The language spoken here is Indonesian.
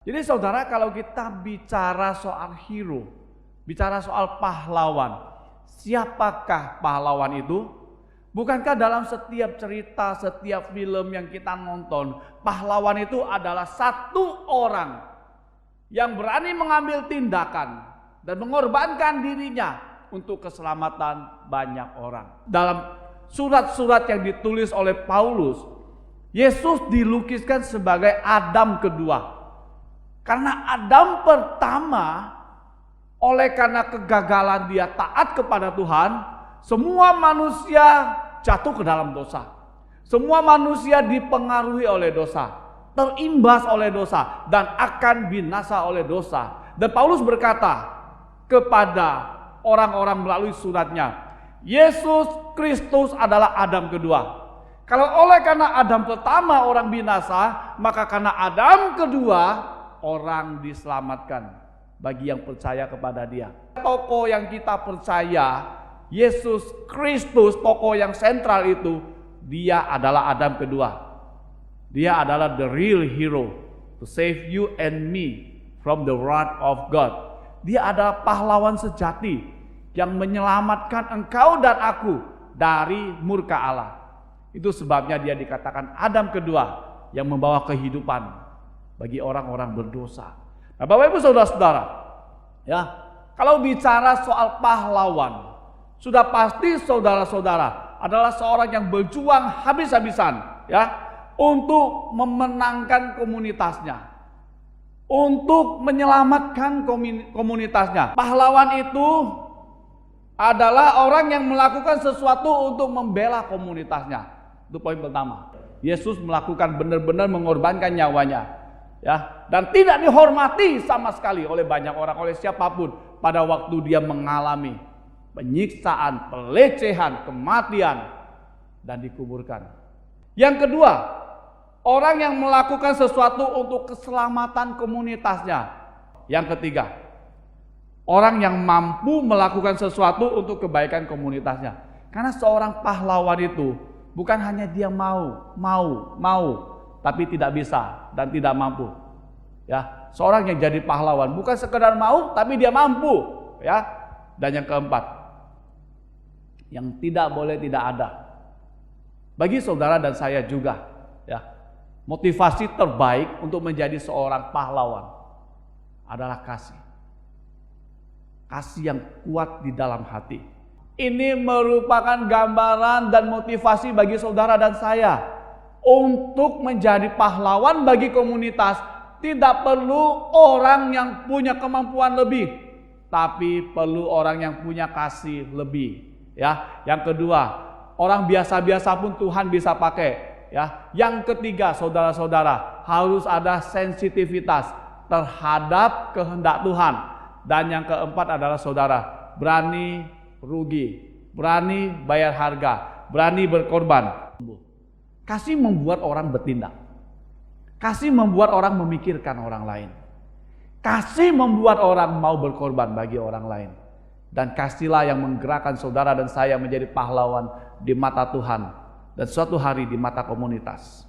Jadi saudara, kalau kita bicara soal hero, bicara soal pahlawan, siapakah pahlawan itu? Bukankah dalam setiap cerita, setiap film yang kita nonton, pahlawan itu adalah satu orang yang berani mengambil tindakan dan mengorbankan dirinya untuk keselamatan banyak orang. Dalam surat-surat yang ditulis oleh Paulus, Yesus dilukiskan sebagai Adam kedua. Karena Adam pertama, oleh karena kegagalan dia taat kepada Tuhan, semua manusia jatuh ke dalam dosa. Semua manusia dipengaruhi oleh dosa, terimbas oleh dosa, dan akan binasa oleh dosa. Dan Paulus berkata kepada orang-orang melalui suratnya, Yesus Kristus adalah Adam kedua. Kalau oleh karena Adam pertama orang binasa, maka karena Adam kedua orang diselamatkan bagi yang percaya kepada Dia. Tokoh yang kita percaya, Yesus Kristus, tokoh yang sentral itu, Dia adalah Adam kedua. Dia adalah the real hero to save you and me from the wrath of God. Dia adalah pahlawan sejati yang menyelamatkan engkau dan aku dari murka Allah. Itu sebabnya dia dikatakan Adam kedua yang membawa kehidupan bagi orang-orang berdosa. Nah, Bapak Ibu saudara-saudara, ya, kalau bicara soal pahlawan, sudah pasti saudara-saudara adalah seorang yang berjuang habis-habisan, ya, untuk memenangkan komunitasnya, untuk menyelamatkan komunitasnya. Pahlawan itu adalah orang yang melakukan sesuatu untuk membela komunitasnya. Itu poin pertama. Yesus melakukan benar-benar mengorbankan nyawanya, ya, dan tidak dihormati sama sekali oleh banyak orang, oleh siapapun pada waktu dia mengalami penyiksaan, pelecehan, kematian, dan dikuburkan. Yang kedua, orang yang melakukan sesuatu untuk keselamatan komunitasnya. Yang ketiga, orang yang mampu melakukan sesuatu untuk kebaikan komunitasnya. Karena seorang pahlawan itu bukan hanya dia mau, tapi tidak bisa dan tidak mampu. Ya, seorang yang jadi pahlawan bukan sekedar mau, tapi dia mampu. Ya, dan yang keempat, yang tidak boleh tidak ada bagi saudara dan saya juga, ya, motivasi terbaik untuk menjadi seorang pahlawan adalah kasih. Kasih yang kuat di dalam hati. Ini merupakan gambaran dan motivasi bagi saudara dan saya untuk menjadi pahlawan bagi komunitas. Tidak perlu orang yang punya kemampuan lebih, tapi perlu orang yang punya kasih lebih. Ya, yang kedua, orang biasa-biasa pun Tuhan bisa pakai. Ya, yang ketiga, saudara-saudara, harus ada sensitivitas terhadap kehendak Tuhan. Dan yang keempat adalah saudara, berani rugi, berani bayar harga, berani berkorban. Kasih membuat orang bertindak. Kasih membuat orang memikirkan orang lain. Kasih membuat orang mau berkorban bagi orang lain. Dan kasihlah yang menggerakkan saudara dan saya menjadi pahlawan di mata Tuhan dan suatu hari di mata komunitas.